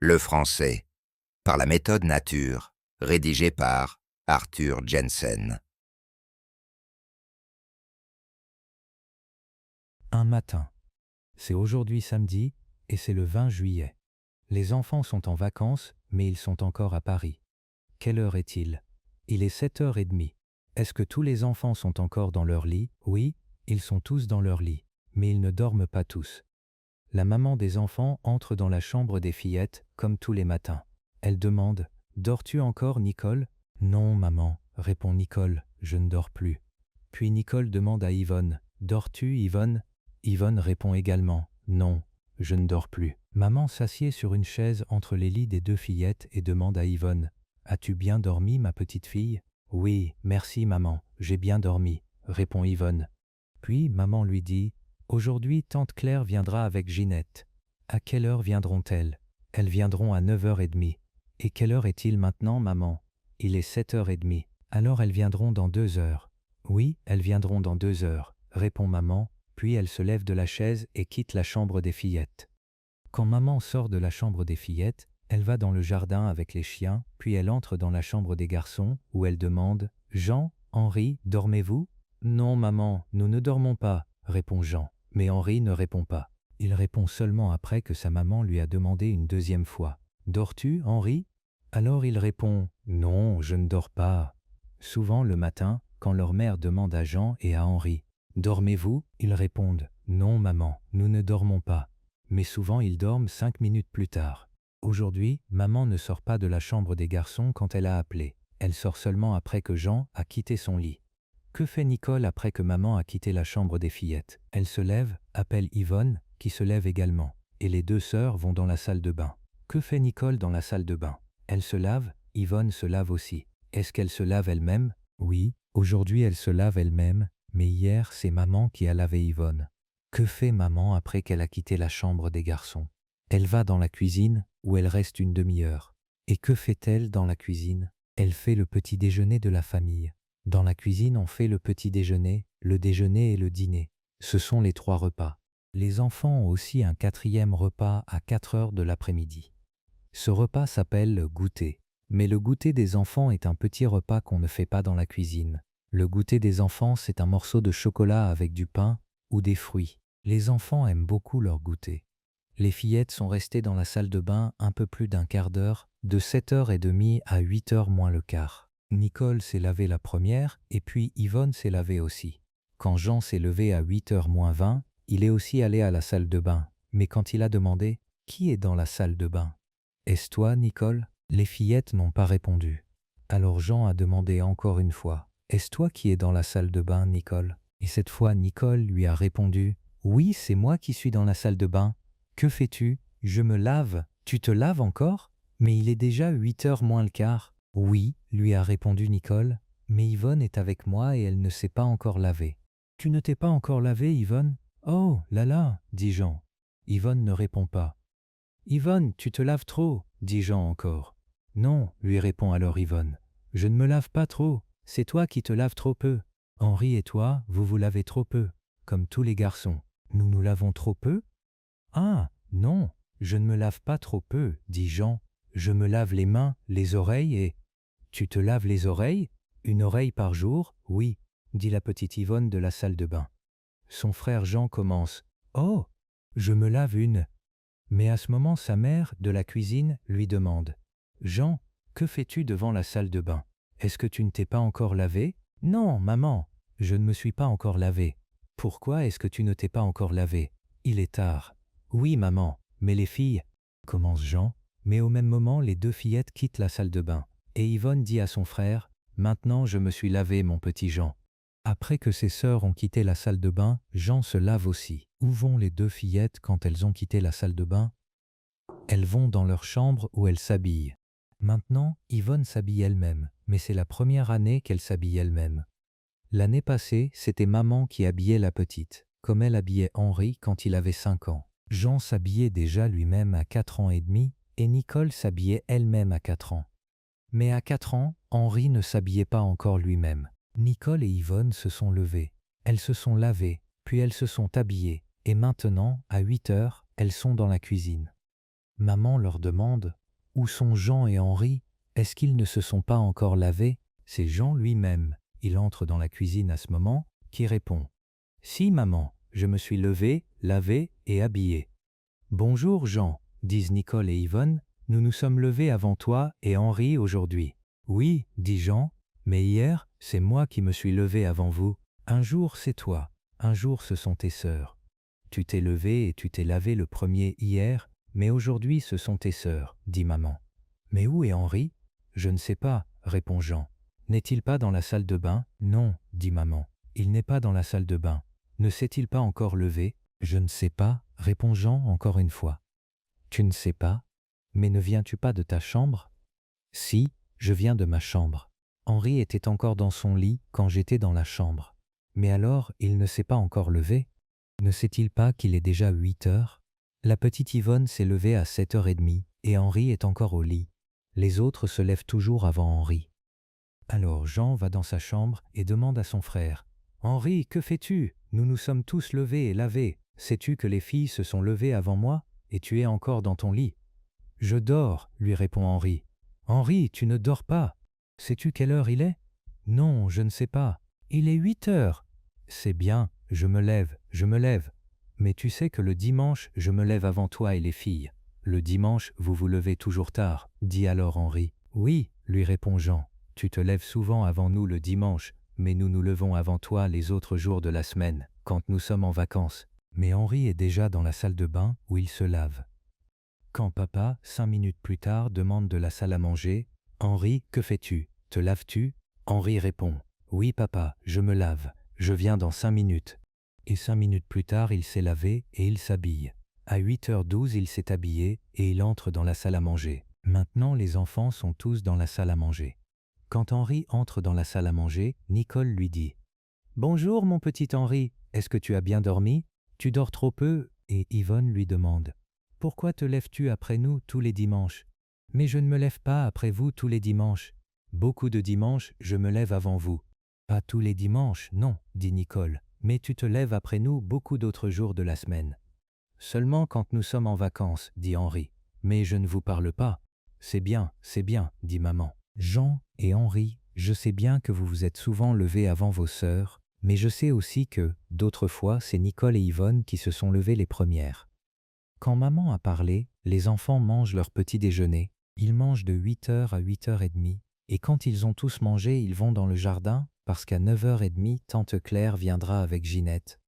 Le français, par la méthode nature, rédigé par Arthur Jensen. Un matin. C'est aujourd'hui samedi et c'est le 20 juillet. Les enfants sont en vacances, mais ils sont encore à Paris. Quelle heure est-il? Il est 7h30. Est-ce que tous les enfants sont encore dans leur lit? Oui, ils sont tous dans leur lit, mais ils ne dorment pas tous. La maman des enfants entre dans la chambre des fillettes, comme tous les matins. Elle demande: Dors-tu encore, Nicole? Non, maman, répond Nicole, je ne dors plus. Puis Nicole demande à Yvonne: Dors-tu, Yvonne? Yvonne répond également: Non, je ne dors plus. Maman s'assied sur une chaise entre les lits des deux fillettes et demande à Yvonne: As-tu bien dormi, ma petite fille? Oui, merci, maman, j'ai bien dormi, répond Yvonne. Puis maman lui dit: Aujourd'hui, tante Claire viendra avec Ginette. À quelle heure viendront-elles? Elles viendront à 9h30. Et quelle heure est-il maintenant, maman? Il est 7h30. Alors elles viendront dans 2 heures. Oui, elles viendront dans 2 heures, répond maman, puis elle se lève de la chaise et quitte la chambre des fillettes. Quand maman sort de la chambre des fillettes, elle va dans le jardin avec les chiens, puis elle entre dans la chambre des garçons, où elle demande: Jean, Henri, dormez-vous? Non, maman, nous ne dormons pas, répond Jean. Mais Henri ne répond pas. Il répond seulement après que sa maman lui a demandé une deuxième fois: Dors-tu, Henri? Alors il répond: Non, je ne dors pas. Souvent le matin, quand leur mère demande à Jean et à Henri: Dormez-vous? Ils répondent: Non, maman, nous ne dormons pas. Mais souvent ils dorment 5 minutes plus tard. Aujourd'hui, maman ne sort pas de la chambre des garçons quand elle a appelé. Elle sort seulement après que Jean a quitté son lit. Que fait Nicole après que maman a quitté la chambre des fillettes? Elle se lève, appelle Yvonne, qui se lève également, et les deux sœurs vont dans la salle de bain. Que fait Nicole dans la salle de bain? Elle se lave, Yvonne se lave aussi. Est-ce qu'elle se lave elle-même? Oui, aujourd'hui elle se lave elle-même, mais hier c'est maman qui a lavé Yvonne. Que fait maman après qu'elle a quitté la chambre des garçons? Elle va dans la cuisine, où elle reste une demi-heure. Et que fait-elle dans la cuisine? Elle fait le petit déjeuner de la famille. Dans la cuisine, on fait le petit déjeuner, le déjeuner et le dîner. Ce sont les 3 repas. Les enfants ont aussi un 4e repas à 4 heures de l'après-midi. Ce repas s'appelle le goûter. Mais le goûter des enfants est un petit repas qu'on ne fait pas dans la cuisine. Le goûter des enfants, c'est un morceau de chocolat avec du pain ou des fruits. Les enfants aiment beaucoup leur goûter. Les fillettes sont restées dans la salle de bain un peu plus d'un quart d'heure, de 7h30 à 8h moins le quart. Nicole s'est lavée la première et puis Yvonne s'est lavée aussi. Quand Jean s'est levé à 8h moins 20, il est aussi allé à la salle de bain. Mais quand il a demandé: Qui est dans la salle de bain? Est-ce toi, Nicole? Les fillettes n'ont pas répondu. Alors Jean a demandé encore une fois: Est-ce toi qui es dans la salle de bain, Nicole? Et cette fois, Nicole lui a répondu: Oui, c'est moi qui suis dans la salle de bain. Que fais-tu? Je me lave. Tu te laves encore? Mais il est déjà 8h moins le quart. Oui, lui a répondu Nicole, mais Yvonne est avec moi et elle ne s'est pas encore lavée. Tu ne t'es pas encore lavée, Yvonne? Oh là là, dit Jean. Yvonne ne répond pas. Yvonne, tu te laves trop, dit Jean encore. Non, lui répond alors Yvonne. Je ne me lave pas trop, c'est toi qui te laves trop peu. Henri et toi, vous vous lavez trop peu, comme tous les garçons. Nous nous lavons trop peu? Ah, non, je ne me lave pas trop peu, dit Jean. Je me lave les mains, les oreilles et... Tu te laves les oreilles? Une oreille par jour? Oui, dit la petite Yvonne de la salle de bain. Son frère Jean commence. Oh, je me lave une. Mais à ce moment, sa mère, de la cuisine, lui demande: Jean, que fais-tu devant la salle de bain? Est-ce que tu ne t'es pas encore lavé? Non, maman, je ne me suis pas encore lavé. Pourquoi est-ce que tu ne t'es pas encore lavé? Il est tard. Oui, maman, mais les filles, commence Jean, mais au même moment, les deux fillettes quittent la salle de bain. Et Yvonne dit à son frère: Maintenant, je me suis lavé, mon petit Jean. Après que ses sœurs ont quitté la salle de bain, Jean se lave aussi. Où vont les deux fillettes quand elles ont quitté la salle de bain? Elles vont dans leur chambre où elles s'habillent. Maintenant, Yvonne s'habille elle-même, mais c'est la première année qu'elle s'habille elle-même. L'année passée, c'était maman qui habillait la petite, comme elle habillait Henri quand il avait 5 ans. Jean s'habillait déjà lui-même à 4 ans et demi, et Nicole s'habillait elle-même à 4 ans. Mais à 4 ans, Henri ne s'habillait pas encore lui-même. Nicole et Yvonne se sont levées. Elles se sont lavées, puis elles se sont habillées, et maintenant, à 8 heures, elles sont dans la cuisine. Maman leur demande « Où sont Jean et Henri? Est-ce qu'ils ne se sont pas encore lavés ?» C'est Jean lui-même, il entre dans la cuisine à ce moment, qui répond « Si, maman, je me suis levé, lavé et habillé. »« Bonjour Jean, disent Nicole et Yvonne, nous nous sommes levés avant toi et Henri aujourd'hui. »« Oui, dit Jean, mais hier, c'est moi qui me suis levé avant vous. Un jour c'est toi, un jour ce sont tes sœurs. Tu t'es levé et tu t'es lavé le premier hier, mais aujourd'hui ce sont tes sœurs, dit maman. Mais où est Henri? Je ne sais pas, répond Jean. N'est-il pas dans la salle de bain? Non, dit maman. Il n'est pas dans la salle de bain. Ne s'est-il pas encore levé? Je ne sais pas, répond Jean encore une fois. Tu ne sais pas? Mais ne viens-tu pas de ta chambre? Si, je viens de ma chambre. Henri était encore dans son lit quand j'étais dans la chambre. Mais alors, il ne s'est pas encore levé? Ne sait-il pas qu'il est déjà 8 heures? La petite Yvonne s'est levée à 7h30 et Henri est encore au lit. Les autres se lèvent toujours avant Henri. Alors Jean va dans sa chambre et demande à son frère « Henri, que fais-tu? Nous nous sommes tous levés et lavés. Sais-tu que les filles se sont levées avant moi et tu es encore dans ton lit? »« Je dors, lui répond Henri. »« Henri, tu ne dors pas. Sais-tu quelle heure il est? »« Non, je ne sais pas. Il est 8 heures. »« C'est bien, je me lève. Mais tu sais que le dimanche, je me lève avant toi et les filles. Le dimanche, vous vous levez toujours tard, dit alors Henri. Oui, lui répond Jean. Tu te lèves souvent avant nous le dimanche, mais nous nous levons avant toi les autres jours de la semaine, quand nous sommes en vacances. Mais Henri est déjà dans la salle de bain où il se lave. Quand papa, 5 minutes plus tard, demande de la salle à manger, « Henri, que fais-tu? Te laves-tu » Henri répond, « Oui papa, je me lave. Je viens dans 5 minutes. » Et 5 minutes plus tard, il s'est lavé et il s'habille. À 8h12, il s'est habillé et il entre dans la salle à manger. Maintenant, les enfants sont tous dans la salle à manger. Quand Henri entre dans la salle à manger, Nicole lui dit « Bonjour mon petit Henri, est-ce que tu as bien dormi? Tu dors trop peu ?» Et Yvonne lui demande « Pourquoi te lèves-tu après nous tous les dimanches? » « Mais je ne me lève pas après vous tous les dimanches. Beaucoup de dimanches, je me lève avant vous. »« Pas tous les dimanches, non, dit Nicole. Mais tu te lèves après nous beaucoup d'autres jours de la semaine. »« Seulement quand nous sommes en vacances, dit Henri. Mais je ne vous parle pas. »« C'est bien, dit maman. Jean et Henri, je sais bien que vous vous êtes souvent levés avant vos sœurs, mais je sais aussi que, d'autres fois, c'est Nicole et Yvonne qui se sont levées les premières. Quand maman a parlé, les enfants mangent leur petit déjeuner. Ils mangent de 8h à 8h30, et quand ils ont tous mangé, ils vont dans le jardin, parce qu'à 9h30, tante Claire viendra avec Ginette.